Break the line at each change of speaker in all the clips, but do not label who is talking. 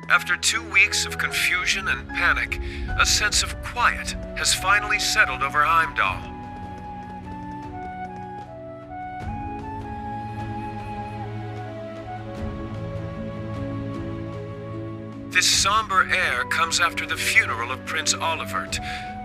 After 2 weeks of confusion and panic, a sense of quiet has finally settled over Heimdall. This somber air comes after the funeral of Prince Olivert,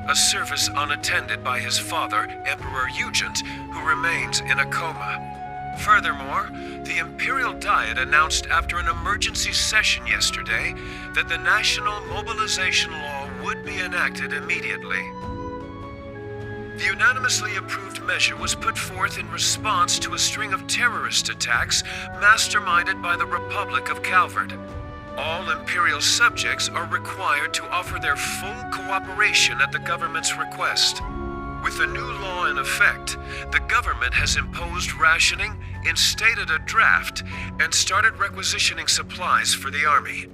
a service unattended by his father, Emperor Eugent, who remains in a coma. Furthermore, the Imperial Diet announced after an emergency session yesterday that the national mobilization law would be enacted immediately. The unanimously approved measure was put forth in response to a string of terrorist attacks masterminded by the Republic of Calvert. All Imperial subjects are required to offer their full cooperation at the government's request. With the new law in effect, the government has imposed rationing, instated a draft, and started requisitioning supplies for the army.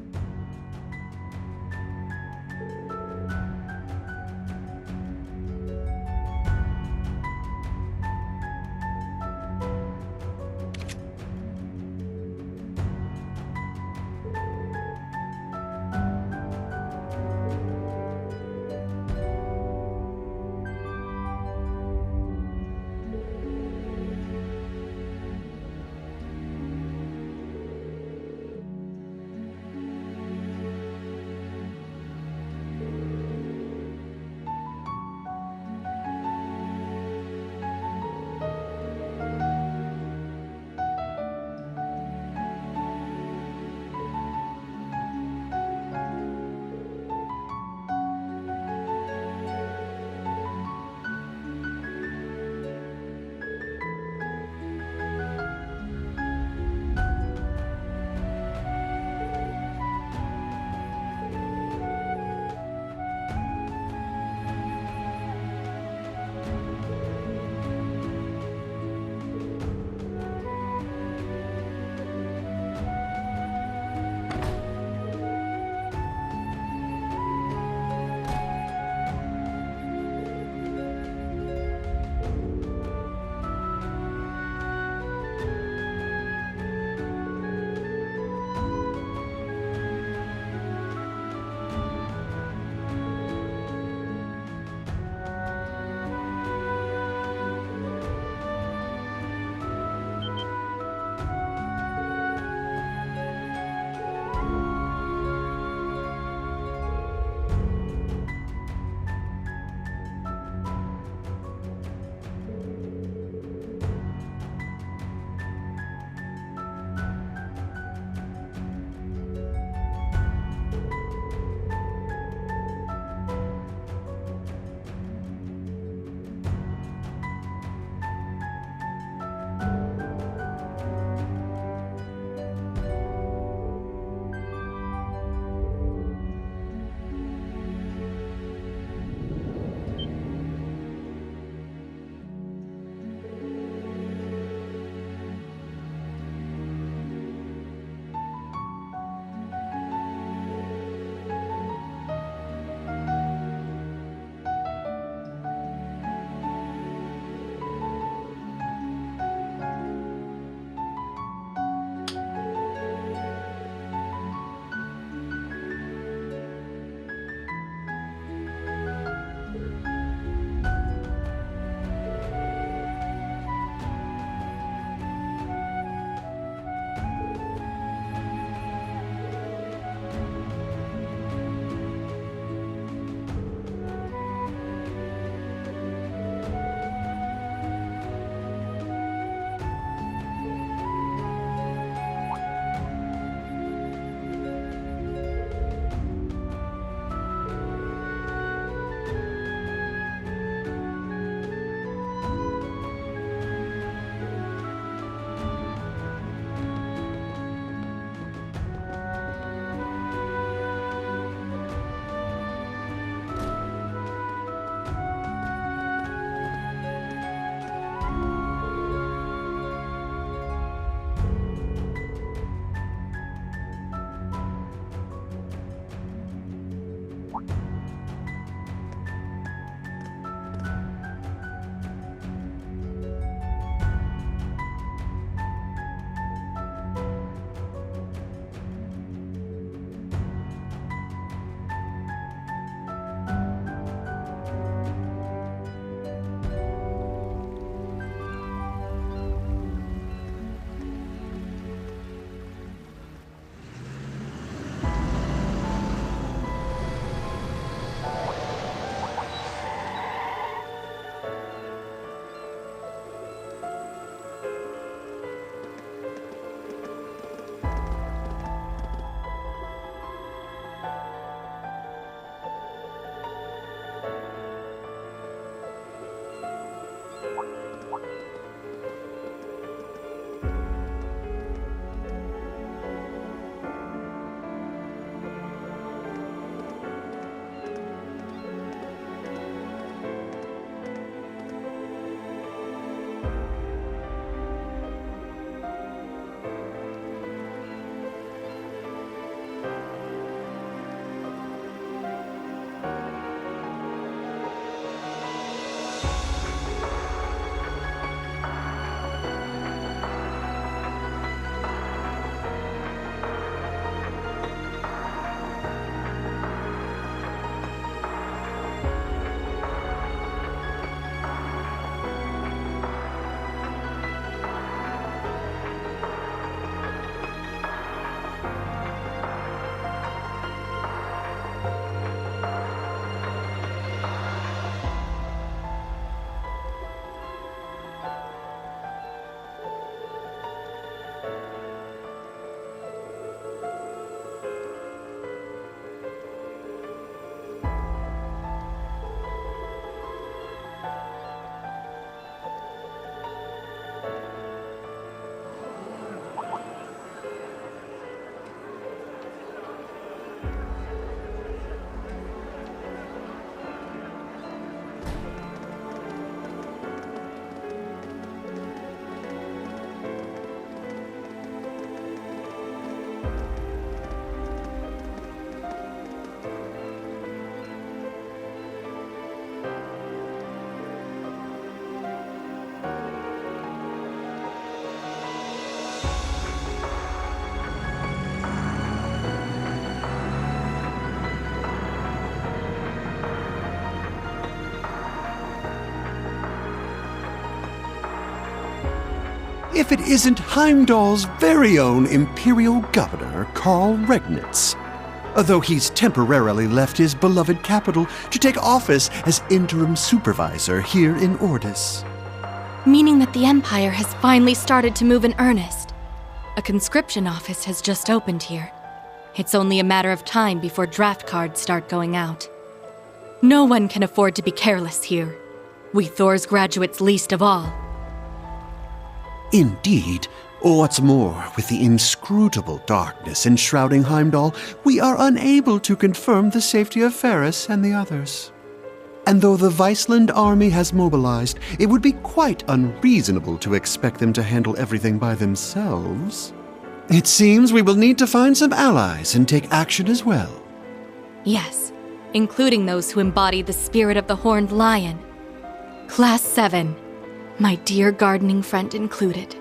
if it isn't Heimdall's very own Imperial Governor, Karl Regnitz. Though he's temporarily left his beloved capital to take office as interim supervisor here in Ordis.
Meaning that the Empire has finally started to move in earnest. A conscription office has just opened here. It's only a matter of time before draft cards start going out. No one can afford to be careless here. We Thor's graduates least of all.
Indeed. What's more, with the inscrutable darkness enshrouding Heimdall, we are unable to confirm the safety of Ferris and the others. And though the Viceland army has mobilized, it would be quite unreasonable to expect them to handle everything by themselves. It seems we will need to find some allies and take action as well.
Yes, including those who embody the spirit of the Horned Lion. Class 7, my dear gardening friend included.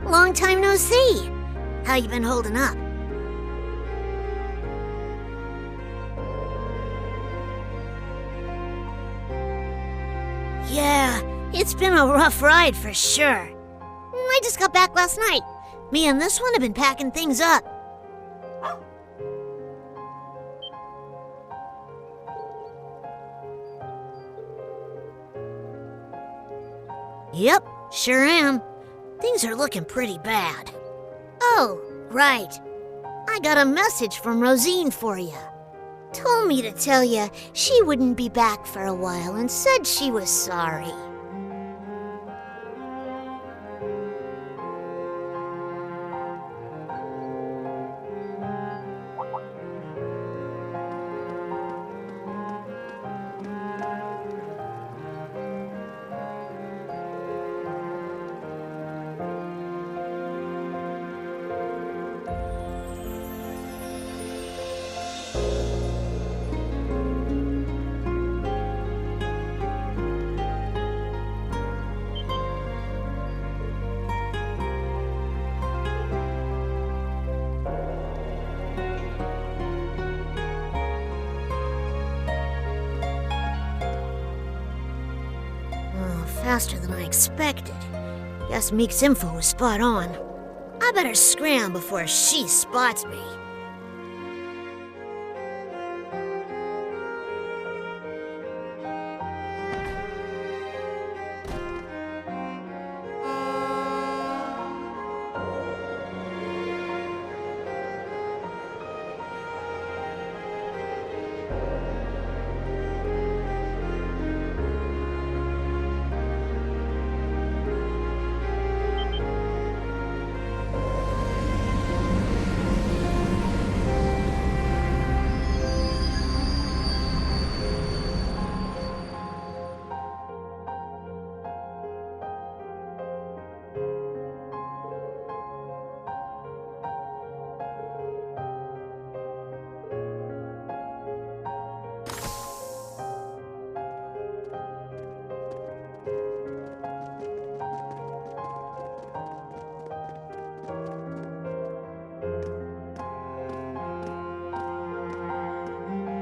Long time no see. How you been holding up? Yeah, it's been a rough ride for sure. I just got back last night. Me and this one have been packing things up. Yep, sure am. Things are looking pretty bad. Oh, right. I got a message from Rosine for you. Told me to tell you she wouldn't be back for a while and said she was sorry. Faster than I expected. Guess Meek's info was spot on. I better scram before she spots me.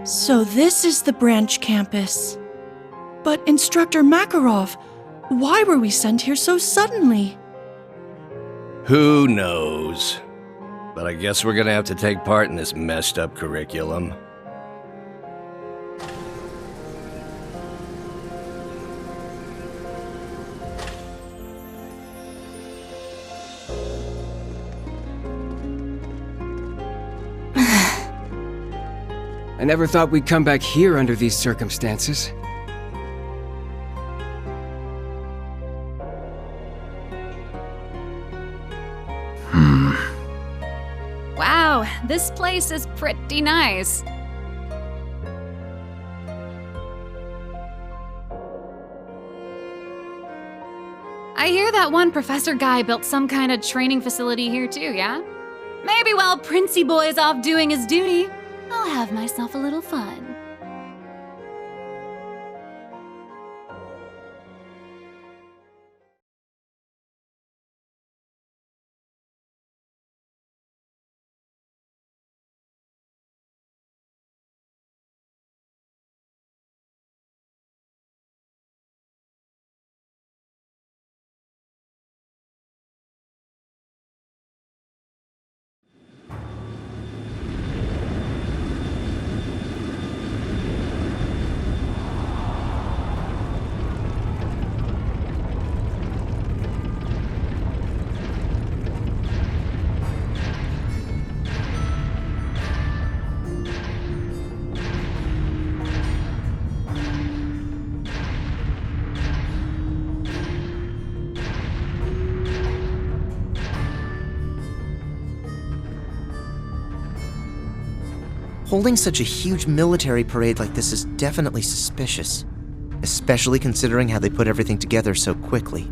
So this is the branch campus. But Instructor Makarov, why were we sent here so suddenly?
Who knows? But I guess we're gonna have to take part in this messed up curriculum.
I never thought we'd come back here under these circumstances.
Wow, this place is pretty nice. I hear that one professor guy built some kind of training facility here too, yeah? Maybe while Princey Boy's off doing his duty, I'll have myself a little fun.
Holding such a huge military parade like this is definitely suspicious, especially considering how they put everything together so quickly.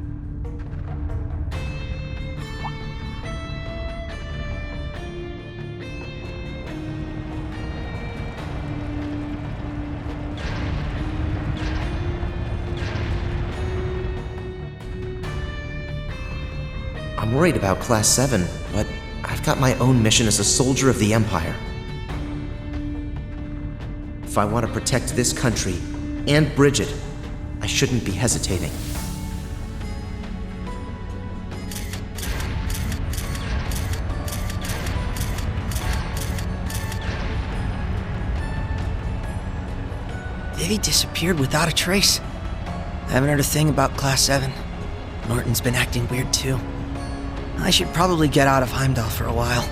I'm worried about Class 7, but I've got my own mission as a soldier of the Empire. If I want to protect this country, and Bridget, I shouldn't be hesitating.
Vivi disappeared without a trace. I haven't heard a thing about Class 7. Norton's been acting weird too. I should probably get out of Heimdall for a while.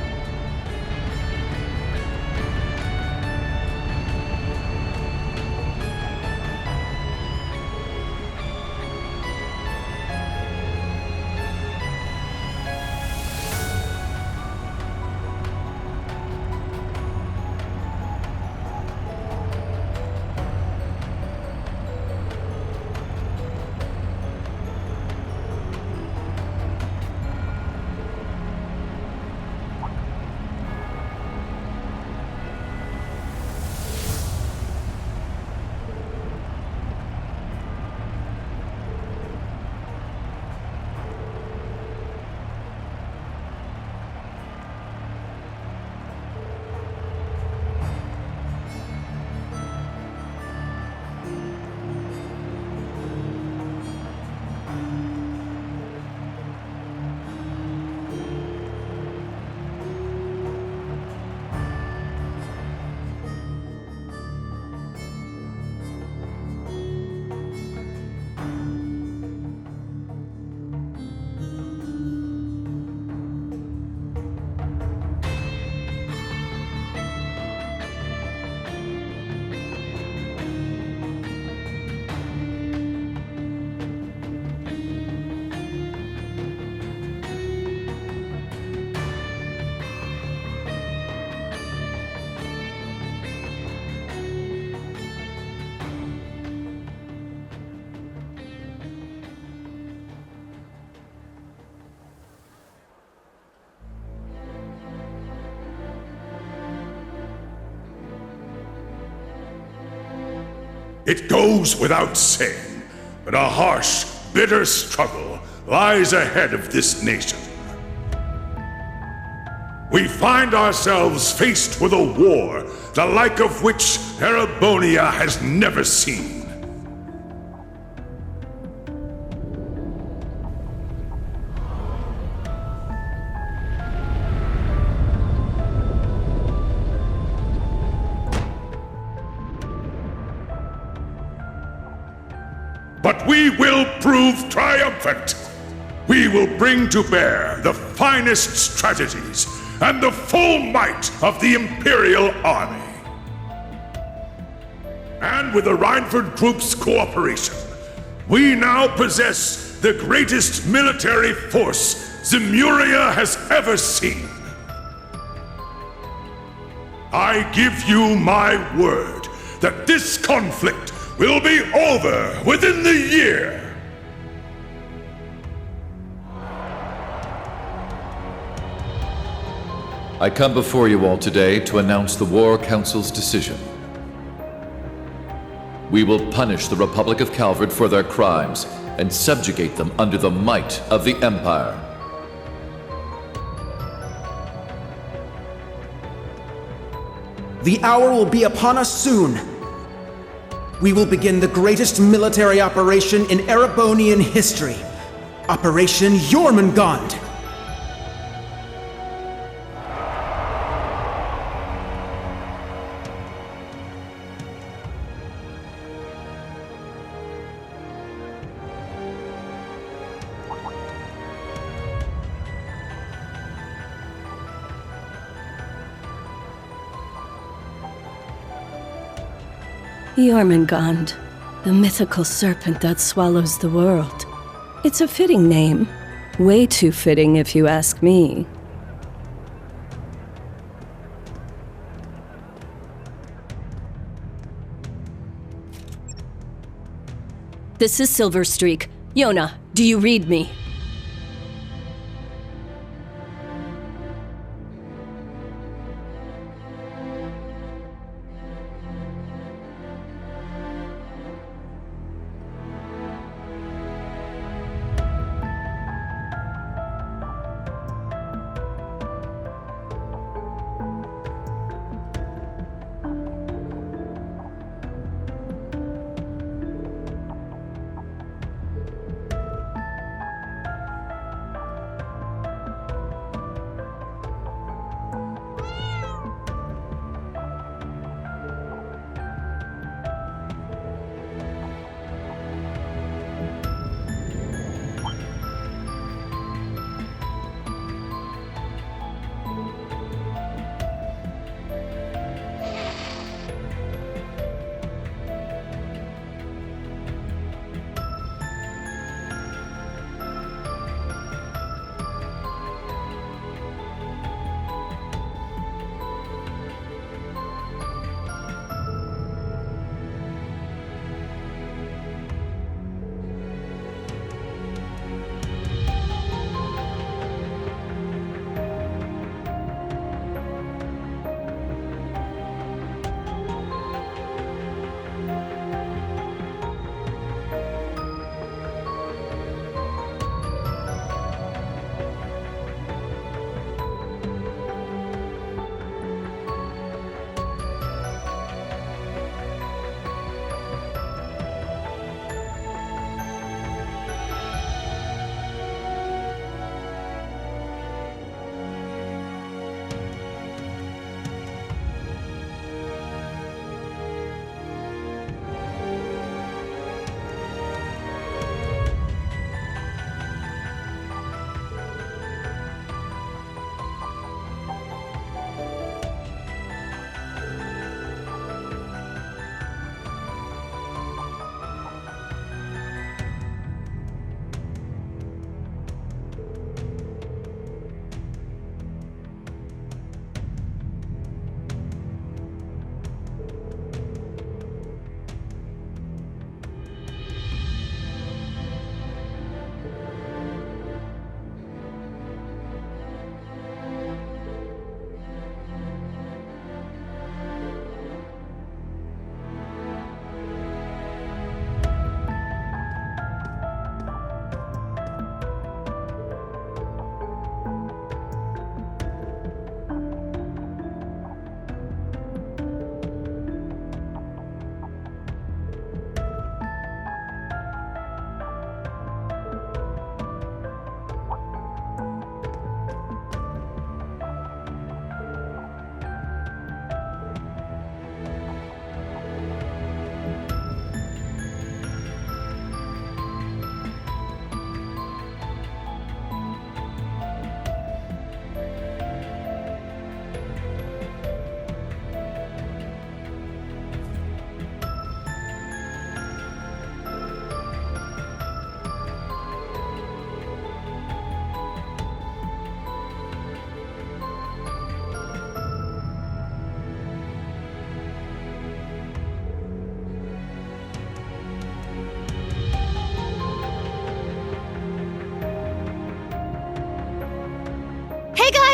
It goes without saying, but a harsh, bitter struggle lies ahead of this nation. We find ourselves faced with a war the like of which Erebonia has never seen. But we will prove triumphant. We will bring to bear the finest strategies and the full might of the Imperial Army. And with the Rhineford Group's cooperation, we now possess the greatest military force Zemuria has ever seen. I give you my word that this conflict will be over within the year.
I come before you all today to announce the War Council's decision. We will punish the Republic of Calvard for their crimes and subjugate them under the might of the Empire.
The hour will be upon us soon. We will begin the greatest military operation in Erebonian history. Operation Jormungand.
Jormungand, the mythical serpent that swallows the world. It's a fitting name. Way too fitting, if you ask me. This is Silverstreak. Yona, do you read me?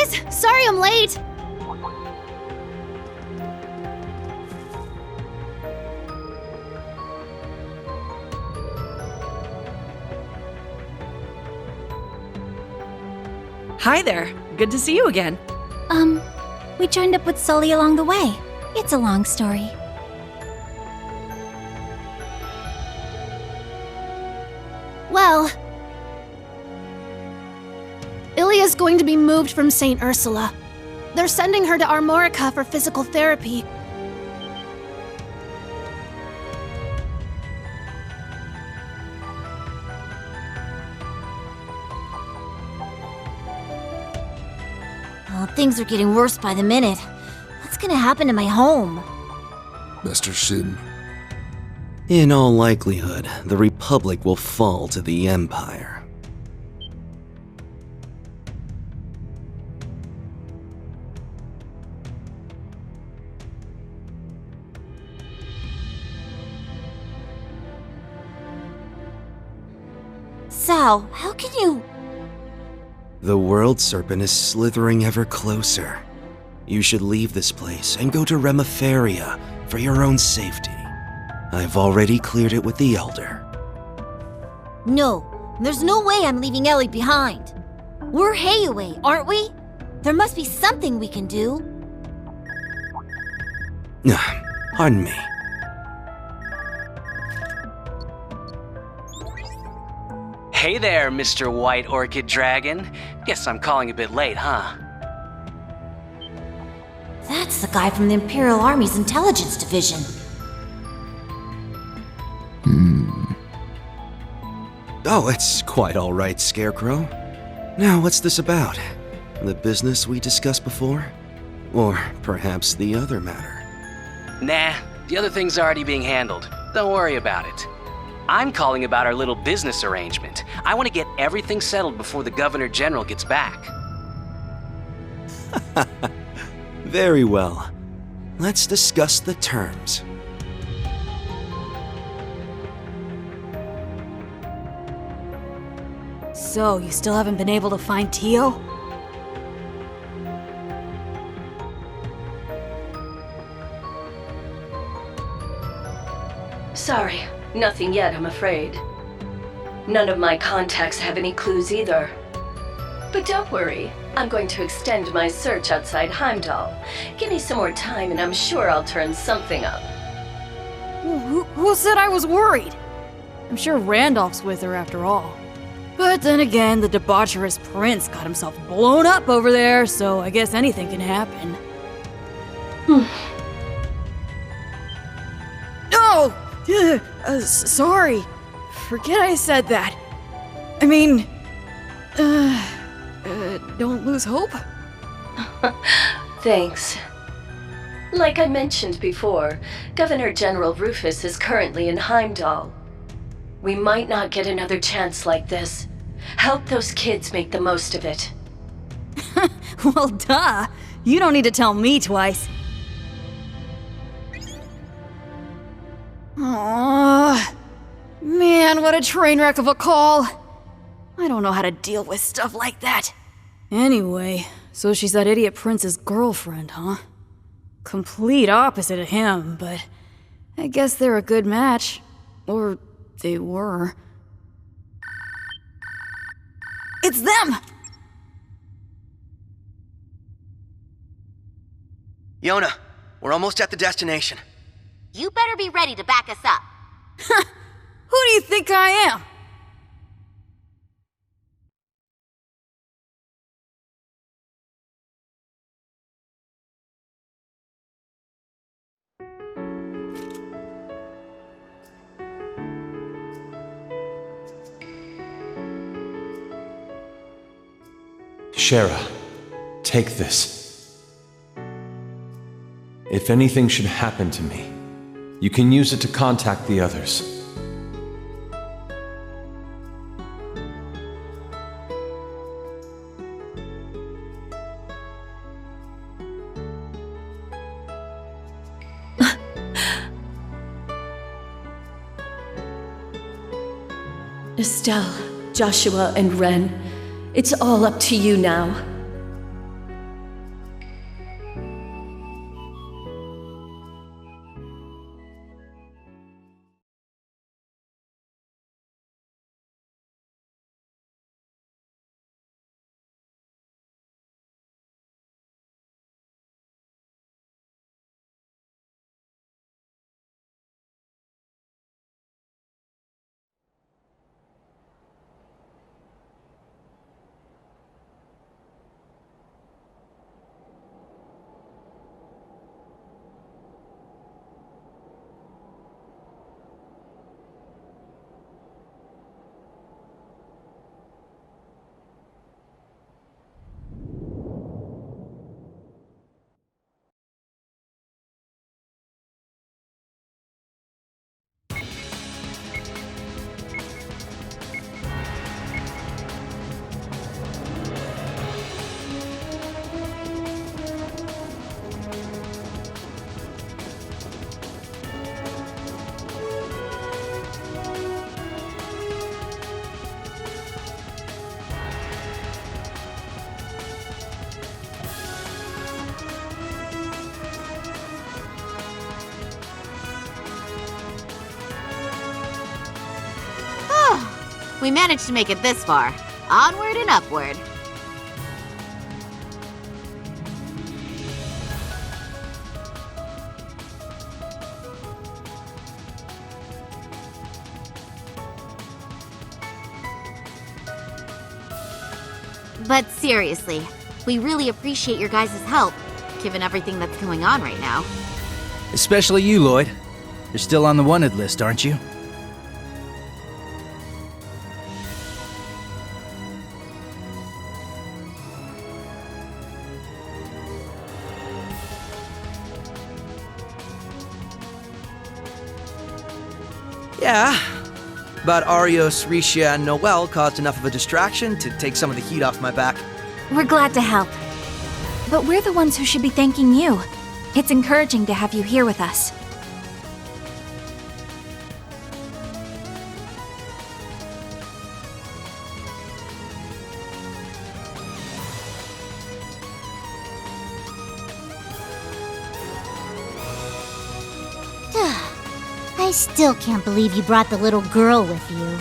guys! Sorry I'm late!
Hi there. Good to see you again.
We joined up with Sully along the way. It's a long story. Well, Ilya's going to be moved from St. Ursula. They're sending her to Armorica for physical therapy.
Oh, things are getting worse by the minute. What's gonna happen to my home?
Master Sin.
In all likelihood, the Republic will fall to the Empire.
Sal, how can you...
The World Serpent is slithering ever closer. You should leave this place and go to Remiferia for your own safety. I've already cleared it with the Elder.
No, there's no way I'm leaving Ellie behind. We're Hayaway, aren't we? There must be something we can do.
Pardon me.
Hey there, Mr. White Orchid Dragon. Guess I'm calling a bit late, huh?
That's the guy from the Imperial Army's Intelligence Division.
Oh, it's quite all right, Scarecrow. Now, what's this about? The business we discussed before? Or perhaps the other matter?
Nah, the other thing's already being handled. Don't worry about it. I'm calling about our little business arrangement. I want to get everything settled before the Governor General gets back.
Very well. Let's discuss the terms.
So, you still haven't been able to find Tio?
Sorry, nothing yet, I'm afraid. None of my contacts have any clues either. But don't worry, I'm going to extend my search outside Heimdall. Give me some more time and I'm sure I'll turn something up.
Who said I was worried? I'm sure Randolph's with her after all. But then again, the debaucherous prince got himself blown up over there, so I guess anything can happen. No! Sorry. Forget I said that. I mean, don't lose hope?
Thanks. Like I mentioned before, Governor General Rufus is currently in Heimdall. We might not get another chance like this. Help those kids make the most of it.
Well, duh. You don't need to tell me twice. Aww. Man, what a train wreck of a call. I don't know how to deal with stuff like that. Anyway, so she's that idiot prince's girlfriend, huh? Complete opposite of him, but I guess they're a good match. Or they were. It's them!
Yona, we're almost at the destination.
You better be ready to back us up.
Who do you think I am?
Shara, take this. If anything should happen to me, you can use it to contact the others.
Estelle, Joshua, and Ren, it's all up to you now.
We managed to make it this far. Onward and upward. But seriously, we really appreciate your guys' help, given everything that's going on right now.
Especially you, Lloyd. You're still on the wanted list, aren't you?
Yeah, but Arios, Risha, and Noel caused enough of a distraction to take some of the heat off my back.
We're glad to help. But we're the ones who should be thanking you. It's encouraging to have you here with us.
I still can't believe you brought the little girl with you.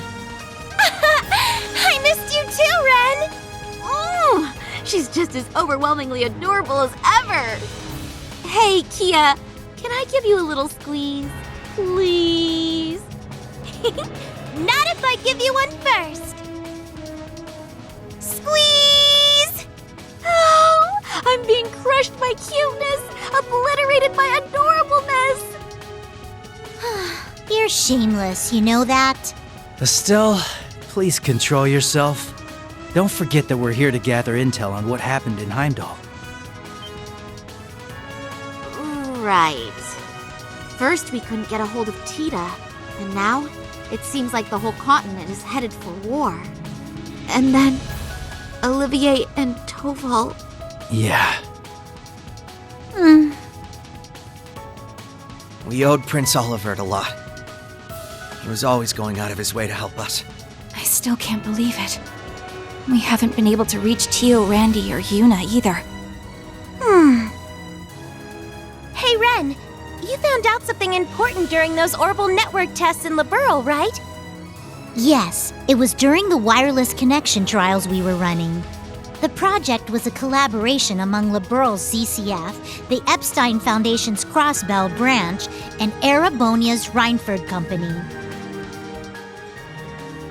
I missed you too, Ren! She's just as overwhelmingly adorable as ever! Hey, Kia, can I give you a little squeeze? Please? Not if I give you one first! Squeeze! Oh, I'm being crushed by cuteness, obliterated by adorableness!
You're shameless, you know that?
Estelle, please control yourself. Don't forget that we're here to gather intel on what happened in Heimdall.
Right. First, we couldn't get a hold of Tita, and now it seems like the whole continent is headed for war. And then, Olivier and Toval.
Yeah.
We owed Prince Olivert a lot. He was always going out of his way to help us.
I still can't believe it. We haven't been able to reach Tio, Randy, or Yuna either.
Hey, Ren, you found out something important during those orbital network tests in Liberl, right? Yes, it was during the wireless connection trials we were running. The project was a collaboration among Liberl's CCF, the Epstein Foundation's Crossbell branch, and Erebonia's Reinford Company.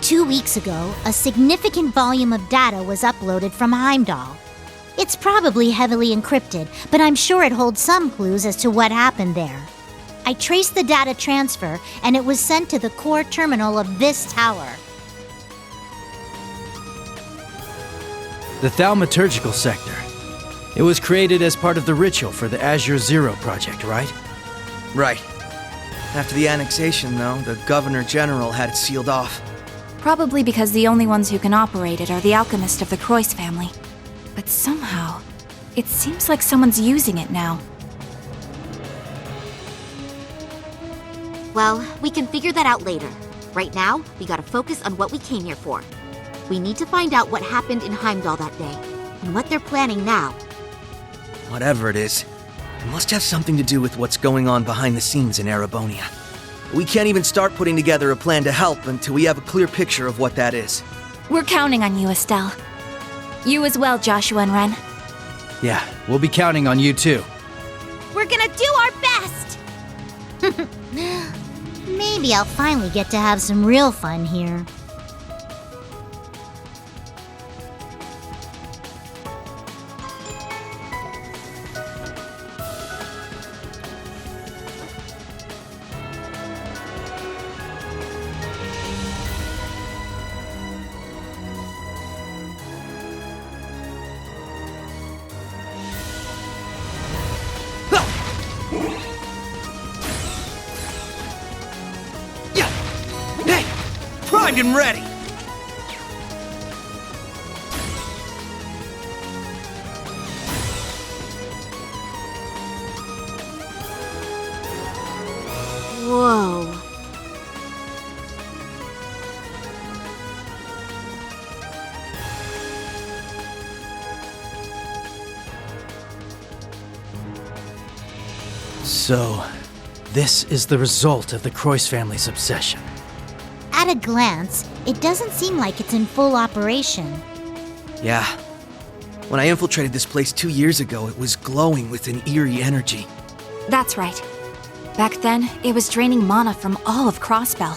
2 weeks ago, a significant volume of data was uploaded from Heimdall. It's probably heavily encrypted, but I'm sure it holds some clues as to what happened there. I traced the data transfer, and it was sent to the core terminal of this tower.
The Thaumaturgical Sector. It was created as part of the ritual for the Azure Zero project, right?
Right. After the annexation, though, the Governor General had it sealed off.
Probably because the only ones who can operate it are the alchemists of the Croix family. But somehow, it seems like someone's using it now.
Well, we can figure that out later. Right now, we gotta focus on what we came here for. We need to find out what happened in Heimdall that day, and what they're planning now.
Whatever it is, it must have something to do with what's going on behind the scenes in Erebonia. We can't even start putting together a plan to help until we have a clear picture of what that is.
We're counting on you, Estelle. You as well, Joshua and Ren.
Yeah, we'll be counting on you too.
We're gonna do our best! Maybe I'll finally get to have some real fun here.
Primed and ready!
Whoa.
So, this is the result of the Croix family's obsession.
At a glance, It doesn't seem like it's in full operation.
Yeah. When I infiltrated this place 2 years ago, it was glowing with an eerie energy.
That's right. Back then, it was draining mana from all of Crossbell.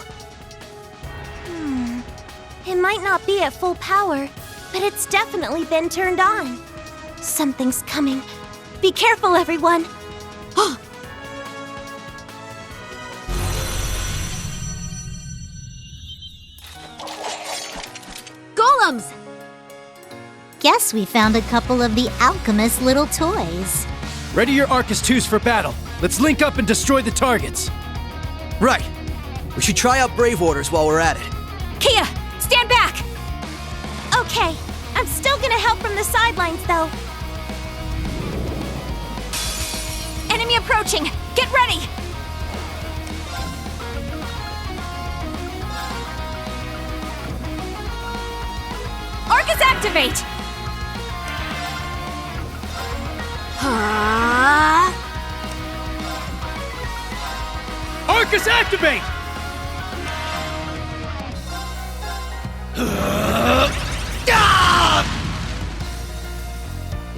It might not be at full power, but it's definitely been turned on. Something's coming. Be careful, everyone.
Golems! Guess we found a couple of the alchemist's little toys.
Ready your Arcus 2s for battle. Let's link up and destroy the targets.
Right. We should try out Brave Orders while we're at it.
Kia, stand back! Okay, I'm still gonna help from the sidelines, though. Enemy approaching! Get ready! Arcus activate!
Arcus activate!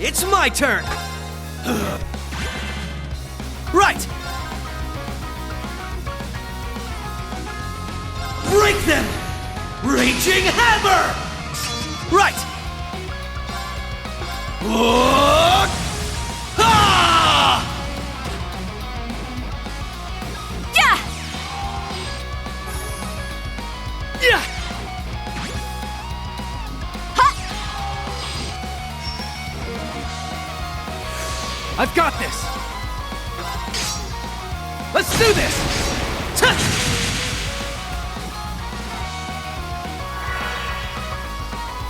It's my turn! Right! Break them! Raging Hammer! Right!
I've got this! Let's do this!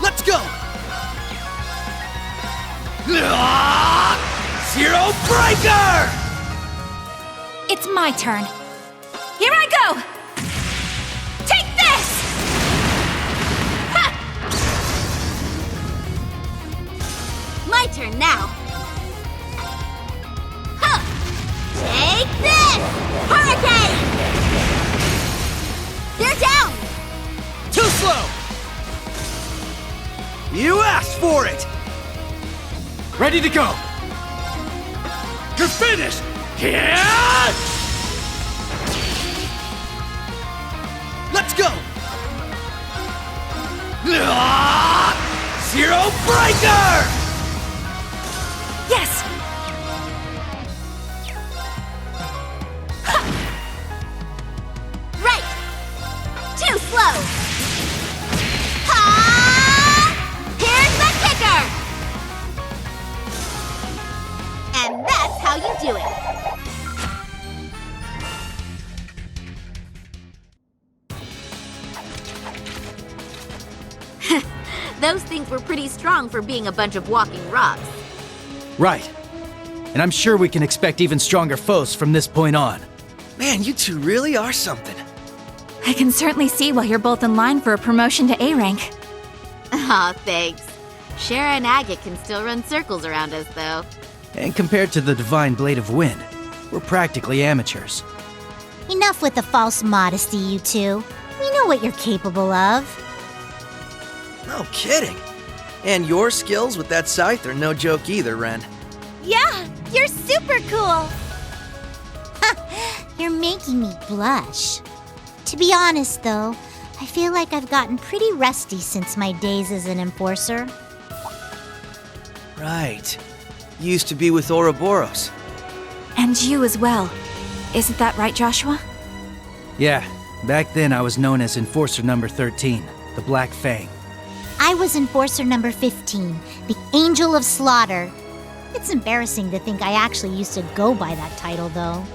Let's go! Zero Breaker!
It's my turn. Here I go! Take this! Ha! My turn now. Huh! Take this! Hurricane! They're down!
Too slow! You asked for it!
Ready to go! You're finished! Yeah!
Let's go! Zero Breaker!
Yes! Ha! Right! Too slow! Ha! Here's the kicker! And that's how you do it! Those things were pretty strong for being a bunch of walking rocks.
Right. And I'm sure we can expect even stronger foes from this point on.
Man, you two really are something.
I can certainly see why you're both in line for a promotion to A rank.
Aw, thanks. Shara and Agate can still run circles around us, though.
And compared to the Divine Blade of Wind, we're practically amateurs.
Enough with the false modesty, you two. We know what you're capable of.
No kidding. And your skills with that scythe are no joke either, Ren.
Yeah, you're super cool!
You're making me blush. To be honest, though, I feel like I've gotten pretty rusty since my days as an enforcer.
Right. You used to be with Ouroboros.
And you as well. Isn't that right, Joshua?
Yeah, back then I was known as Enforcer number 13, the Black Fang.
I was Enforcer number 15, the Angel of Slaughter. It's embarrassing to think I actually used to go by that title, though.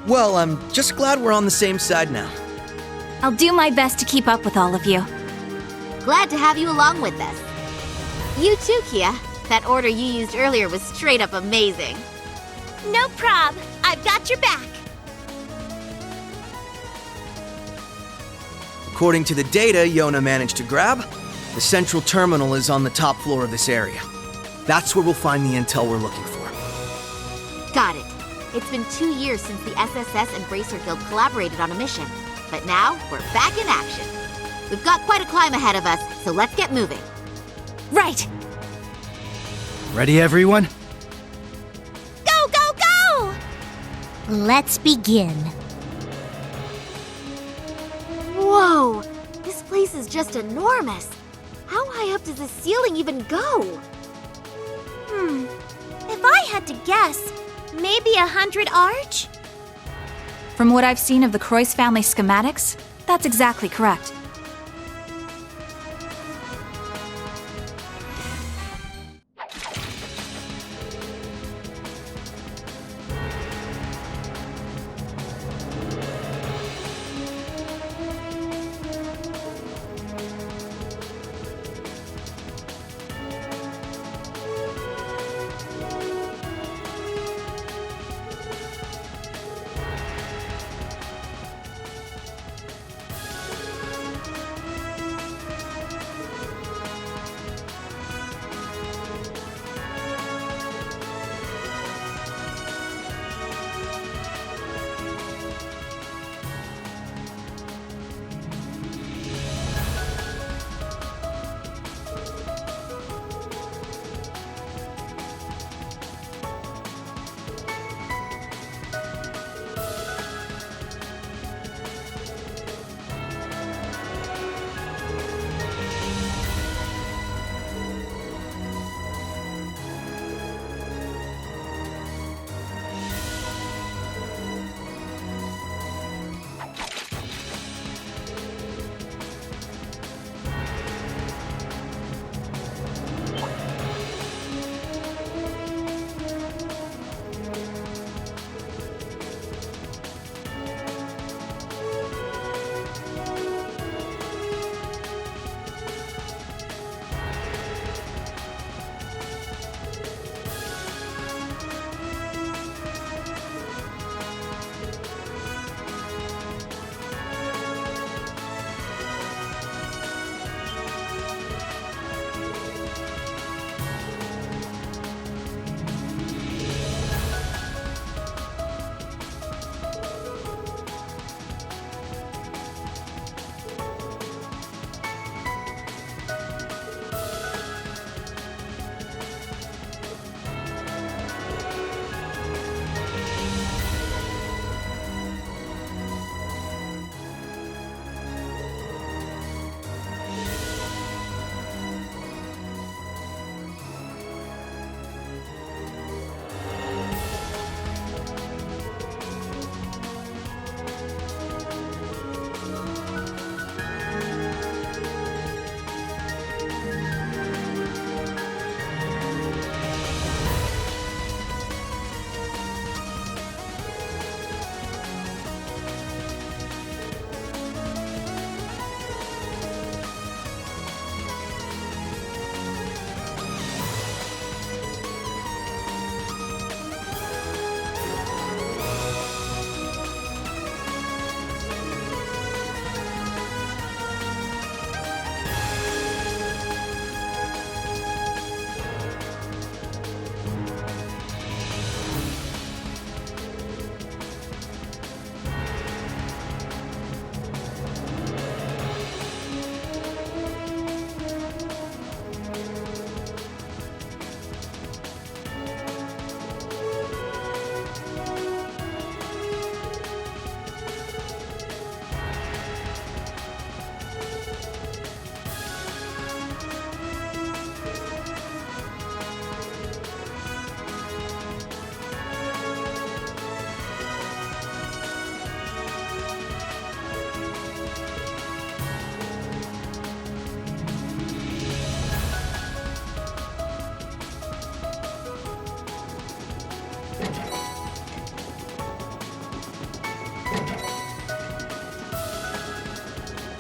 Well, I'm just glad we're on the same side now.
I'll do my best to keep up with all of you.
Glad to have you along with us. You too, Kia. That order you used earlier was straight up amazing. No prob. I've got your back.
According to the data Yona managed to grab, the central terminal is on the top floor of this area. That's where we'll find the intel we're looking for.
Got it. It's been 2 years since the SSS and Bracer Guild collaborated on a mission. But now, we're back in action. We've got quite a climb ahead of us, so let's get moving.
Right!
Ready, everyone?
Go, go, go! Let's begin.
Whoa! This place is just enormous. How high up does the ceiling even go?
If I had to guess, maybe 100 arch?
From what I've seen of the Croix family schematics, that's exactly correct.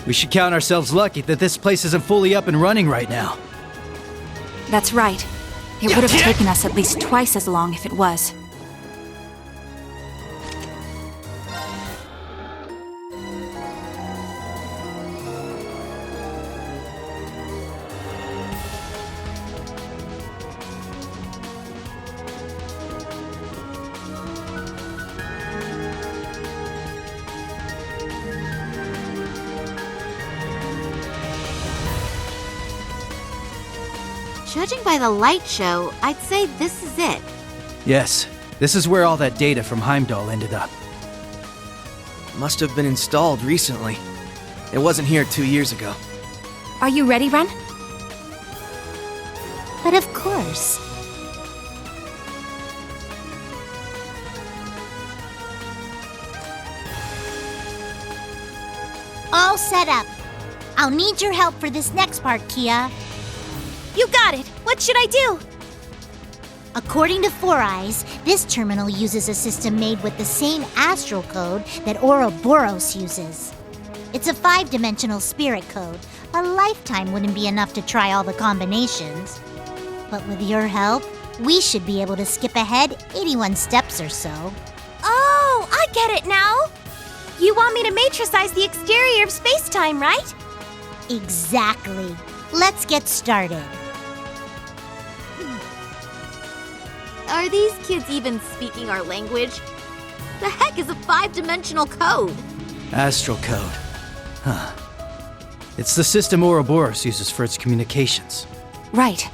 We should count ourselves lucky that this place isn't fully up and running right now.
That's right. It would have taken us at least twice as long if it was.
Judging by the light show, I'd say this is it.
Yes, this is where all that data from Heimdall ended up.
Must have been installed recently. It wasn't here 2 years ago.
Are you ready, Ren?
But of course. All set up. I'll need your help for this next part, Kia.
You got it! What should I do?
According to Four Eyes, this terminal uses a system made with the same astral code that Ouroboros uses. It's a 5-dimensional spirit code. A lifetime wouldn't be enough to try all the combinations. But with your help, we should be able to skip ahead 81 steps or so.
Oh, I get it now! You want me to matricize the exterior of space-time, right?
Exactly. Let's get started.
Are these kids even speaking our language? The heck is a 5-dimensional code?
Astral code. Huh. It's the system Ouroboros uses for its communications.
Right.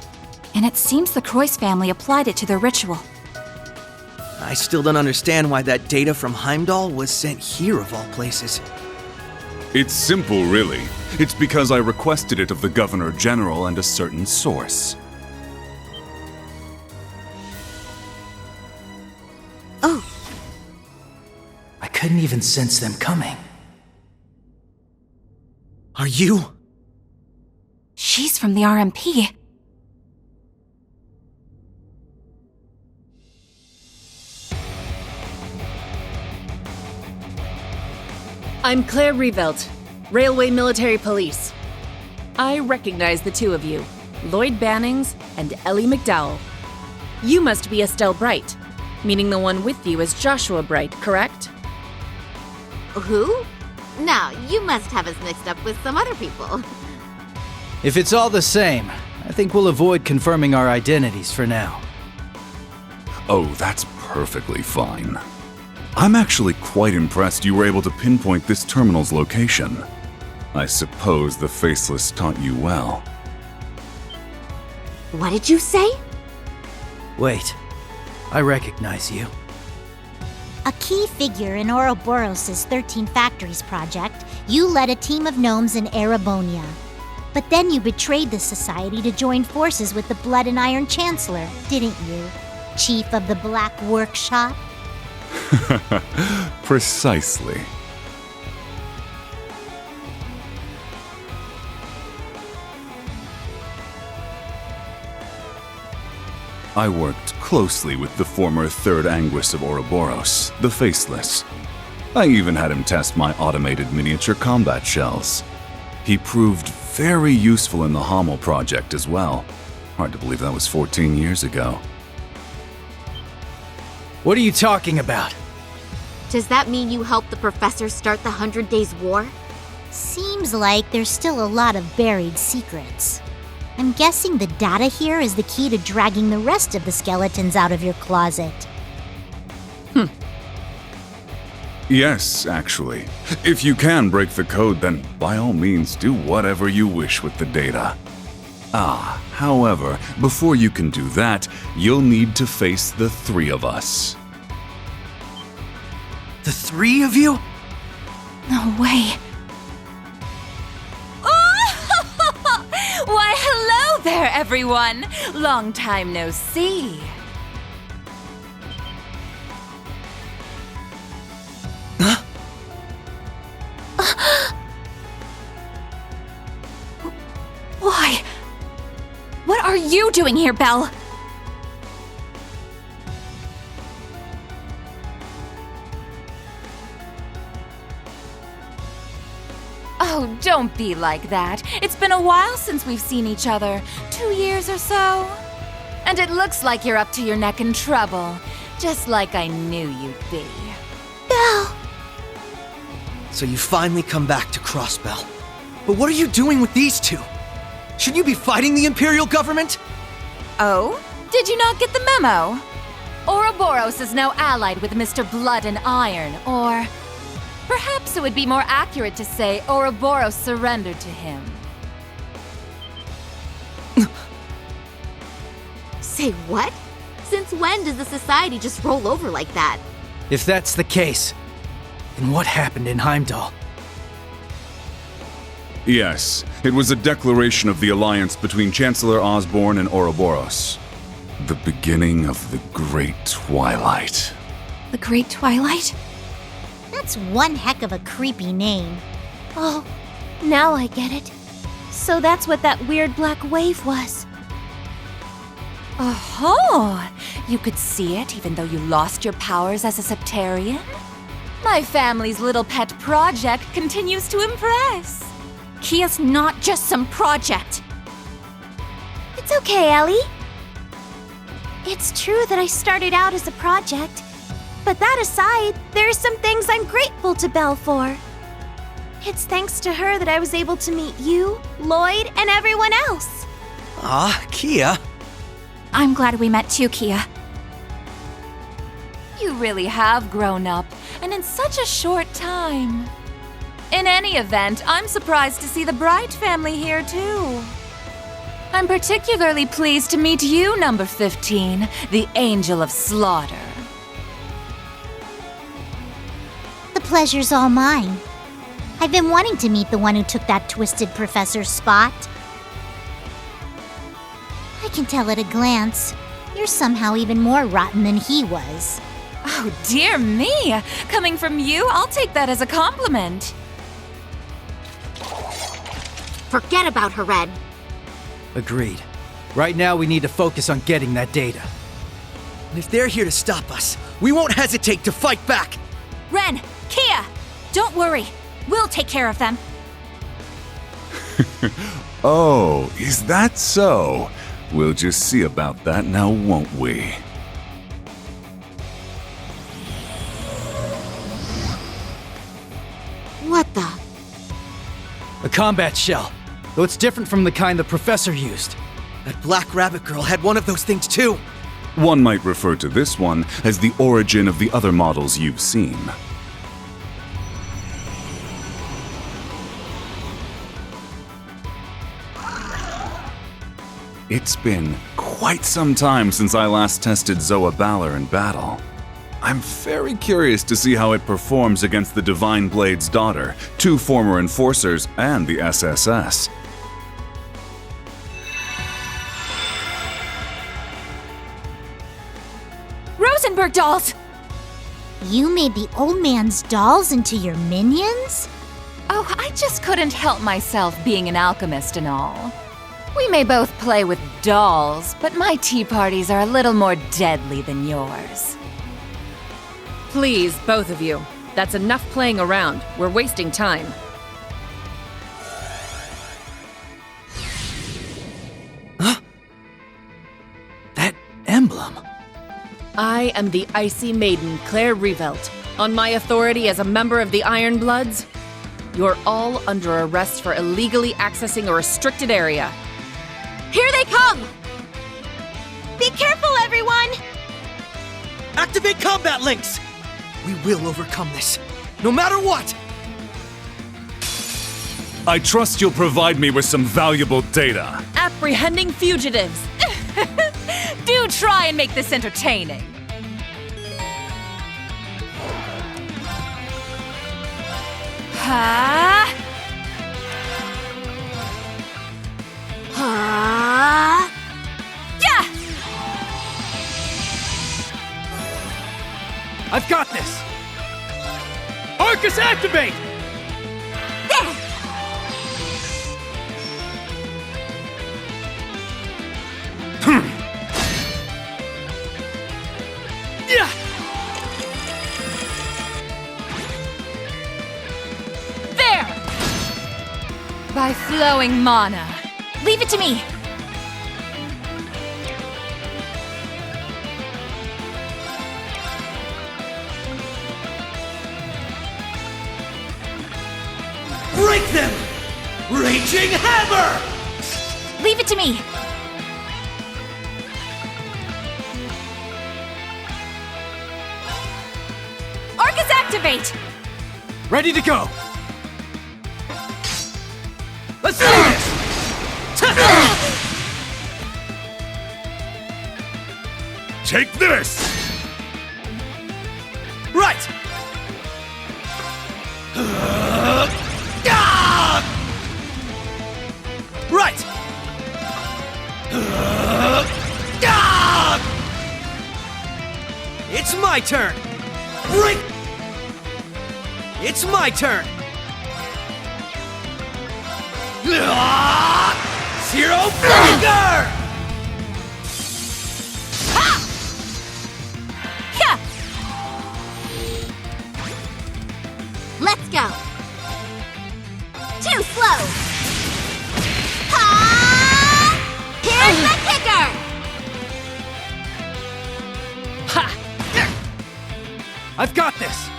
And it seems the Croix family applied it to their ritual.
I still don't understand why that data from Heimdall was sent here of all places.
It's simple, really. It's because I requested it of the Governor General and a certain source.
Oh.
I couldn't even sense them coming.
Are you?
She's from the RMP.
I'm Claire Revelt, Railway Military Police. I recognize the two of you, Lloyd Bannings and Ellie McDowell. You must be Estelle Bright, meaning the one with you is Joshua Bright, correct?
Who? No, you must have us mixed up with some other people.
If it's all the same, I think we'll avoid confirming our identities for now.
Oh, that's perfectly fine. I'm actually quite impressed you were able to pinpoint this terminal's location. I suppose the Faceless taught you well.
What did you say?
Wait, I recognize you.
A key figure in Ouroboros' 13 Factories project, you led a team of gnomes in Erebonia. But then you betrayed the society to join forces with the Blood and Iron Chancellor, didn't you? Chief of the Black Workshop?
Precisely. I worked closely with the former Third Anguis of Ouroboros, the Faceless. I even had him test my automated miniature combat shells. He proved very useful in the Hamel project as well. Hard to believe that was 14 years ago.
What are you talking about?
Does that mean you helped the professor start the 100 Days War?
Seems like there's still a lot of buried secrets. I'm guessing the data here is the key to dragging the rest of the skeletons out of your closet.
Yes, actually. If you can break the code, then by all means do whatever you wish with the data. However, before you can do that, you'll need to face the three of us.
The three of you?
No way.
Why, hello there, everyone! Long time no see.
Why? What are you doing here, Belle?
Oh, don't be like that. It's been a while since we've seen each other. 2 years or so. And it looks like you're up to your neck in trouble. Just like I knew you'd be.
Belle!
So you finally come back to Crossbell. But what are you doing with these two? Shouldn't you be fighting the Imperial government?
Oh? Did you not get the memo? Ouroboros is now allied with Mr. Blood and Iron, or... perhaps it would be more accurate to say Ouroboros surrendered to him.
Say what? Since when does the society just roll over like that?
If that's the case, then what happened in Heimdall?
Yes, it was a declaration of the alliance between Chancellor Osborne and Ouroboros. The beginning of the Great Twilight.
The Great Twilight?
That's one heck of a creepy name.
Oh, now I get it. So that's what that weird black wave was.
Oh, you could see it even though you lost your powers as a Septarian? My family's little pet project continues to impress.
Kia's not just some project.
It's okay, Ellie. It's true that I started out as a project, but that aside, there are some things I'm grateful to Belle for. It's thanks to her that I was able to meet you, Lloyd, and everyone else.
Ah, Kia.
I'm glad we met too, Kia.
You really have grown up, and in such a short time. In any event, I'm surprised to see the Bright family here too. I'm particularly pleased to meet you, number 15, the Angel of Slaughter.
The pleasure's all mine. I've been wanting to meet the one who took that twisted professor's spot. I can tell at a glance, you're somehow even more rotten than he was.
Oh, dear me! Coming from you, I'll take that as a compliment.
Forget about her, Red.
Agreed. Right now, we need to focus on getting that data.
And if they're here to stop us, we won't hesitate to fight back!
Ren! Kia! Don't worry. We'll take care of them.
Oh, is that so? We'll just see about that now, won't we?
What the?
A combat shell, though it's different from the kind the professor used.
That Black Rabbit girl had one of those things too.
One might refer to this one as the origin of the other models you've seen. It's been quite some time since I last tested Zoa Balor in battle. I'm very curious to see how it performs against the Divine Blade's daughter, 2 former enforcers, and the SSS.
Rosenberg dolls!
You made the old man's dolls into your minions?
Oh, I just couldn't help myself being an alchemist and all. We may both play with dolls, but my tea parties are a little more deadly than yours.
Please, both of you. That's enough playing around. We're wasting time.
Huh? That emblem.
I am the Icy Maiden, Claire Revelt. On my authority as a member of the Iron Bloods, you're all under arrest for illegally accessing a restricted area.
Here they come! Be careful, everyone!
Activate combat links! We will overcome this, no matter what!
I trust you'll provide me with some valuable data.
Apprehending fugitives.
Do try and make this entertaining. Ha! Yeah!
I've got this! Arcus, activate!
There!
Yeah!
There! By flowing mana.
Leave it to me!
Break them! Raging Hammer!
Leave it to me! Arcus, activate!
Ready to go! Let's do this!
Take this!
Right! Right! It's my turn! Break! It's my turn! Zero Breaker!
Let's go. Too slow. Ha! Here's the kicker.
Ha! I've got this.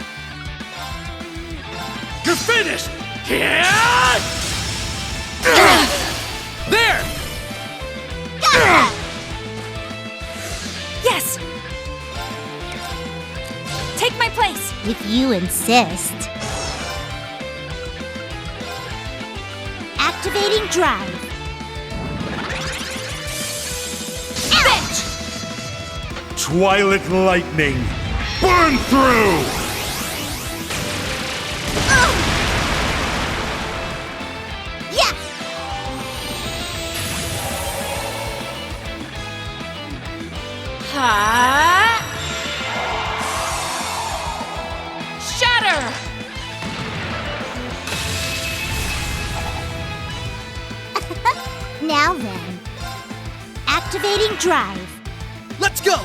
You're finished!
There!
Gotcha!
Yes! Take my place!
If you insist. Activating drive. Ouch!
Twilight lightning! Burn through!
Yeah!
Ha! Shatter!
Now then. Activating drive.
Let's go!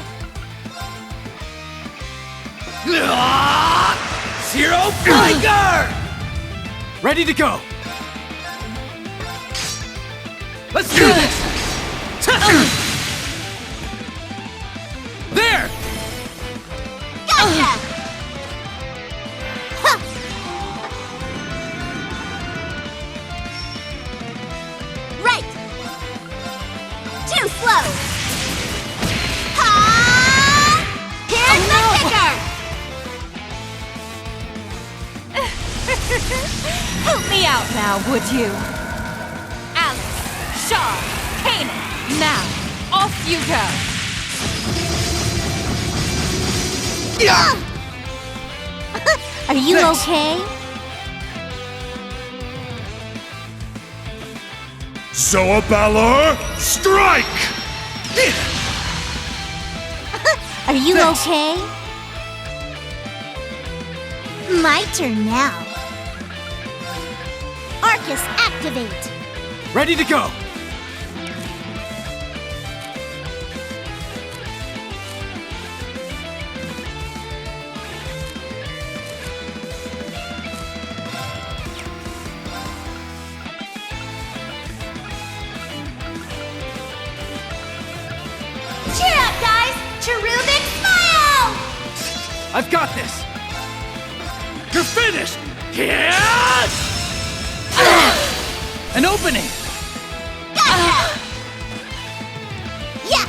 Zero Breaker!
Ready to go! Let's do this! There!
Gotcha! Right! Too slow! Ha! Here's the kicker!
Help me out now, would you? Alex, Shaw, Kanan, now, off you go!
Are you
Thanks.
okay?
Zoa Balor, strike!
Are you
Thanks.
okay? My turn now. Arcus, activate.
Ready to go!
Cheer up, guys! Cherubic smile!
I've got this!
You're finished!
An opening!
Gotcha!
Yeah!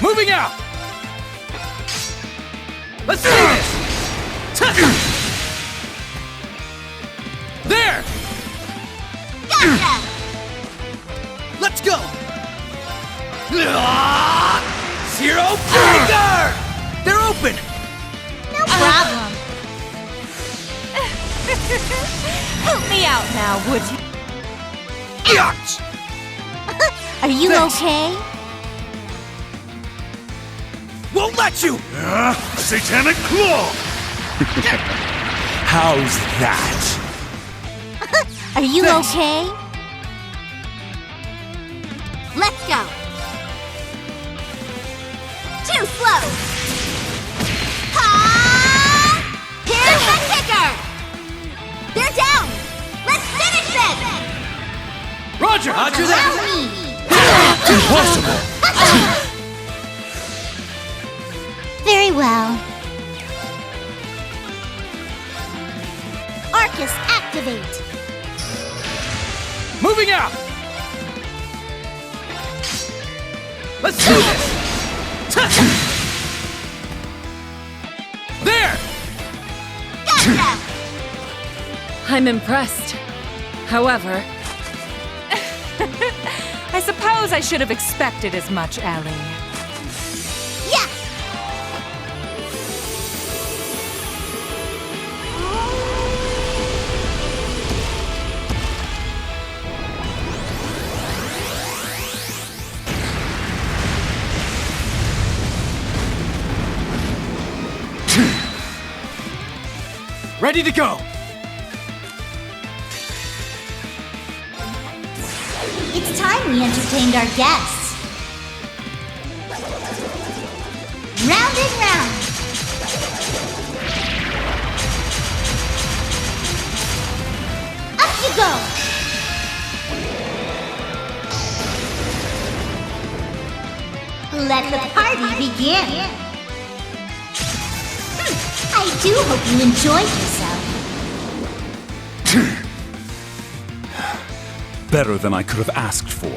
Moving out! Let's do this! There!
Gotcha!
Let's go! Zero Breaker! They're open!
No problem.
Help me out now, would you?
Ouch!
Are you
Thanks.
okay?
Won't let you!
Satanic Claw! How's that?
Are you
Thanks.
okay?
Let's go. Too slow. Ha! Here's the kicker. They're down. Let's finish this.
Roger!
Roger
Allow
that!
me.
Impossible!
Very well. Arcus, activate.
Moving out! Let's do this!
I'm impressed. However,
I suppose I should have expected as much, Ellie.
Yeah!
Ready to go!
It's time we entertained our guests. Round and round. Up you go! Let the party begin. I do hope you enjoyed yourself.
Better than I could have asked for.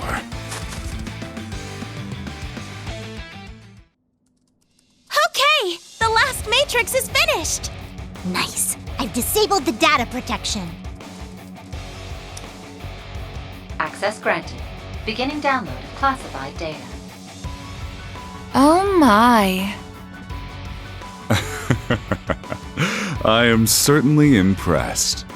Okay, the last matrix is finished.
Nice. I've disabled the data protection.
Access granted. Beginning download of classified data.
Oh my.
I am certainly impressed.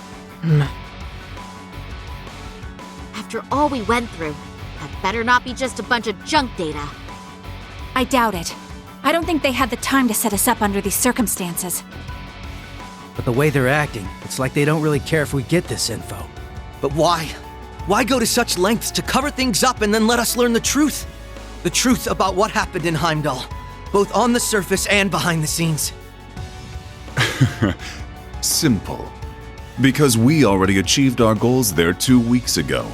After all we went through, that better not be just a bunch of junk data.
I doubt it. I don't think they had the time to set us up under these circumstances.
But the way they're acting, it's like they don't really care if we get this info.
But why? Why go to such lengths to cover things up and then let us learn the truth? The truth about what happened in Heimdall, both on the surface and behind the scenes.
Simple. Because we already achieved our goals there 2 weeks ago.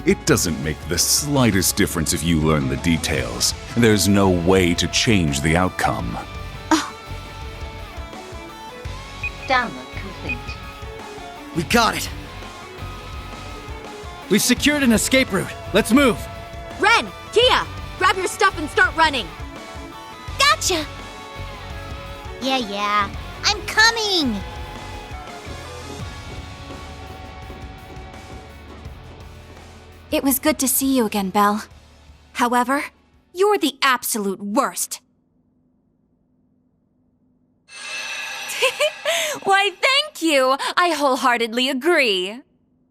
It doesn't make the slightest difference if you learn the details. There's no way to change the outcome.
Download complete.
We got it!
We've secured an escape route. Let's move!
Ren, Kia, grab your stuff and start running.
Gotcha! Yeah. I'm coming!
It was good to see you again, Belle. However, you're the absolute worst.
Why, thank you! I wholeheartedly agree.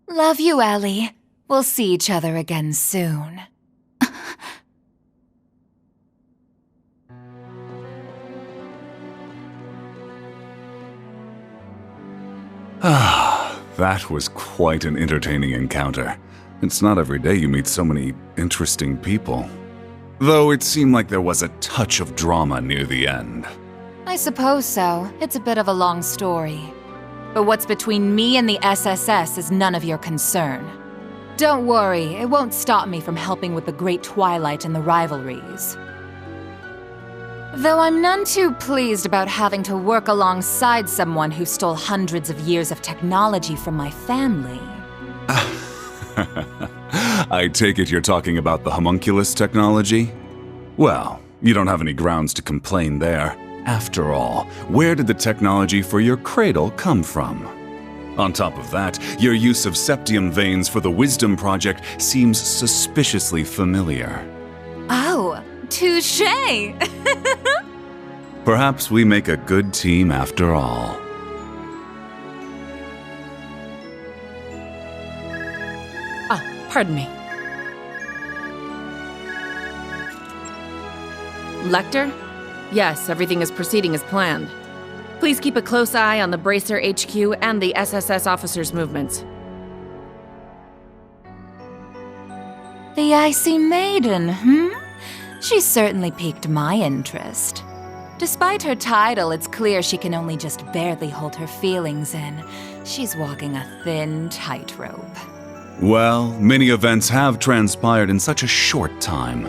Love you, Ellie. We'll see each other again soon.
That was quite an entertaining encounter. It's not every day you meet so many interesting people. Though it seemed like there was a touch of drama near the end.
I suppose so. It's a bit of a long story. But what's between me and the SSS is none of your concern. Don't worry, it won't stop me from helping with the Great Twilight and the rivalries. Though I'm none too pleased about having to work alongside someone who stole hundreds of years of technology from my family.
I take it you're talking about the homunculus technology? Well, you don't have any grounds to complain there. After all, where did the technology for your cradle come from? On top of that, your use of septium veins for the Wisdom Project seems suspiciously familiar.
Oh, touché!
Perhaps we make a good team after all.
Pardon me. Lecter? Yes, everything is proceeding as planned. Please keep a close eye on the Bracer HQ and the SSS officers' movements.
The Icy Maiden, She certainly piqued my interest. Despite her title, it's clear she can only just barely hold her feelings in. She's walking a thin tightrope.
Well, many events have transpired in such a short time.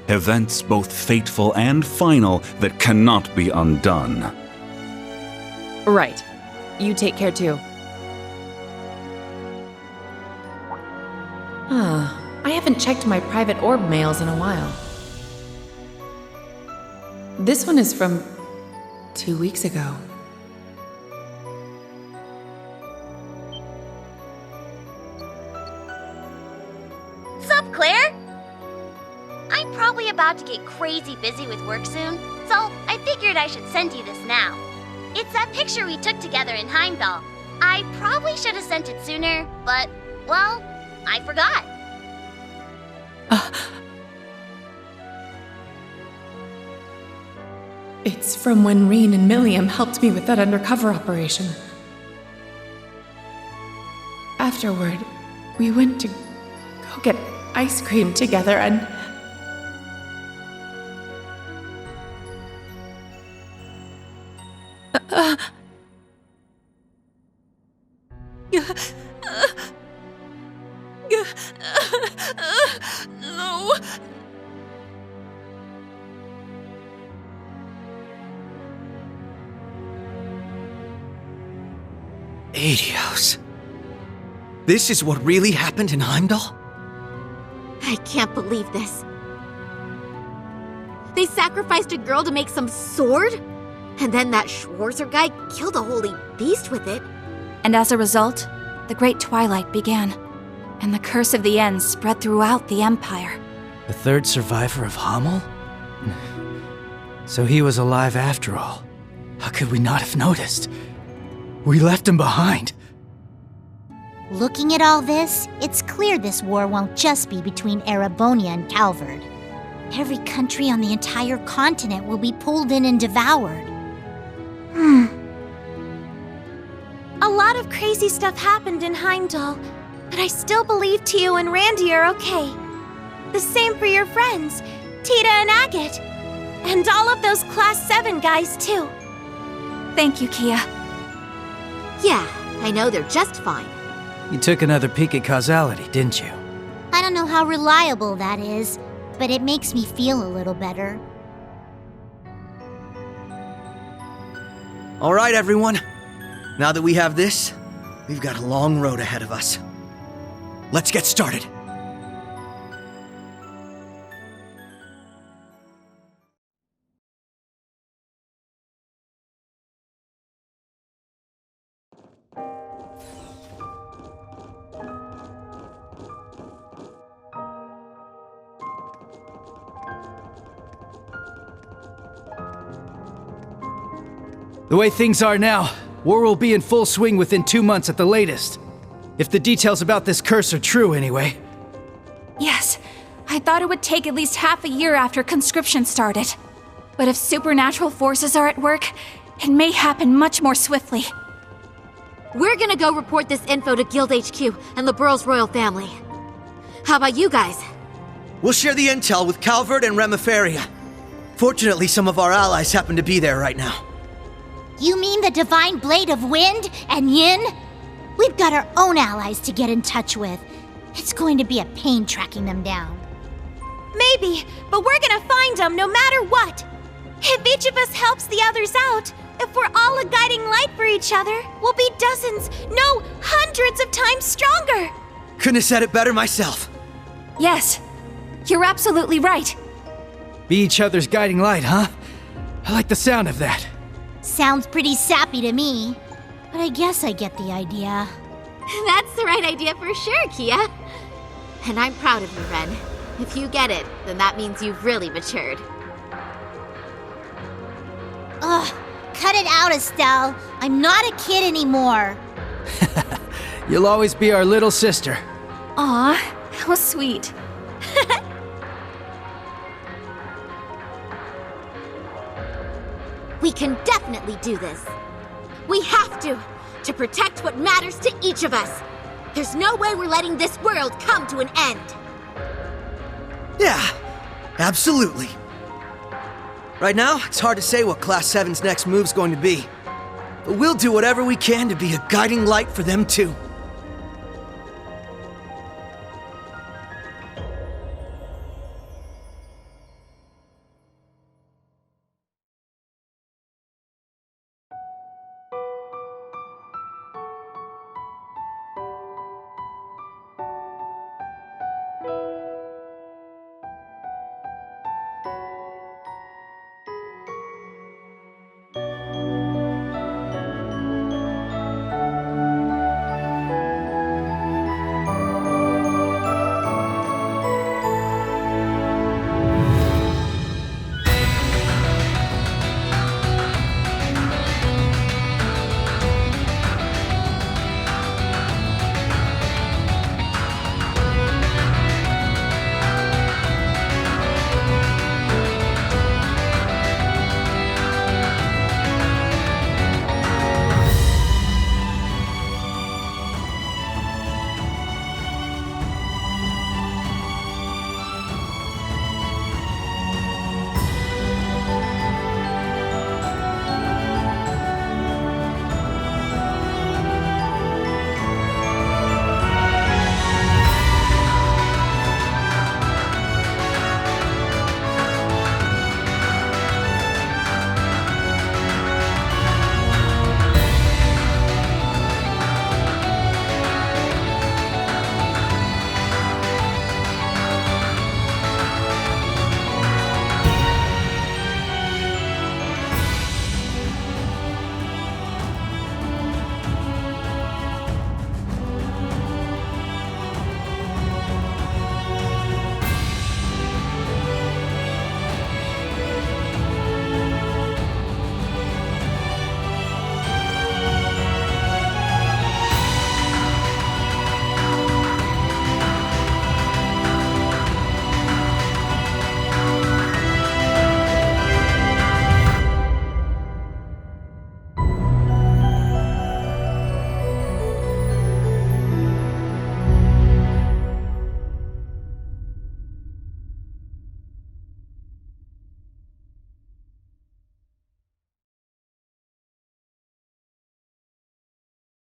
Events both fateful and final that cannot be undone.
Right. You take care too. I haven't checked my private orb mails in a while. This one is from 2 weeks ago.
probably about to get crazy busy with work soon, so I figured I should send you this now. It's that picture we took together in Heimdall. I probably should have sent it sooner, but, well, I forgot.
It's from when Reen and Milliam helped me with that undercover operation. Afterward, we went to go get ice cream together and...
No.
Adios. This is what really happened in Heimdall?
I can't believe this. They sacrificed a girl to make some sword? And then that Schwarzer guy killed a holy beast with it.
And as a result, the Great Twilight began, and the curse of the End spread throughout the Empire.
The third survivor of Hamel? So he was alive after all. How could we not have noticed? We left him behind.
Looking at all this, it's clear this war won't just be between Erebonia and Calvard. Every country on the entire continent will be pulled in and devoured.
A lot of crazy stuff happened in Heimdall, but I still believe Tio and Randy are okay. The same for your friends, Tita and Agate. And all of those Class 7 guys, too.
Thank you, Kia.
Yeah, I know they're just fine.
You took another peek at causality, didn't you?
I don't know how reliable that is, but it makes me feel a little better.
All right, everyone. Now that we have this, we've got a long road ahead of us. Let's get started.
The way things are now, war will be in full swing within 2 months at the latest. If the details about this curse are true, anyway.
Yes, I thought it would take at least half a year after conscription started. But if supernatural forces are at work, it may happen much more swiftly.
We're gonna go report this info to Guild HQ and the Burrow's royal family. How about you guys?
We'll share the intel with Calvard and Remiferia. Fortunately, some of our allies happen to be there right now.
You mean the Divine Blade of Wind and Yin? We've got our own allies to get in touch with. It's going to be a pain tracking them down.
Maybe, but we're gonna find them no matter what. If each of us helps the others out, if we're all a guiding light for each other, we'll be dozens, no, hundreds of times stronger.
Couldn't have said it better myself.
Yes, you're absolutely right.
Be each other's guiding light, huh? I like the sound of that.
Sounds pretty sappy to me, but I guess I get the idea.
That's the right idea for sure, Kia. And I'm proud of you, Ren. If you get it, then that means you've really matured.
Ugh, cut it out, Estelle. I'm not a kid anymore.
You'll always be our little sister.
Aw, how sweet.
We can definitely do this. We have to protect what matters to each of us. There's no way we're letting this world come to an end.
Yeah, absolutely. Right now, it's hard to say what Class 7's next move's going to be. But we'll do whatever we can to be a guiding light for them too.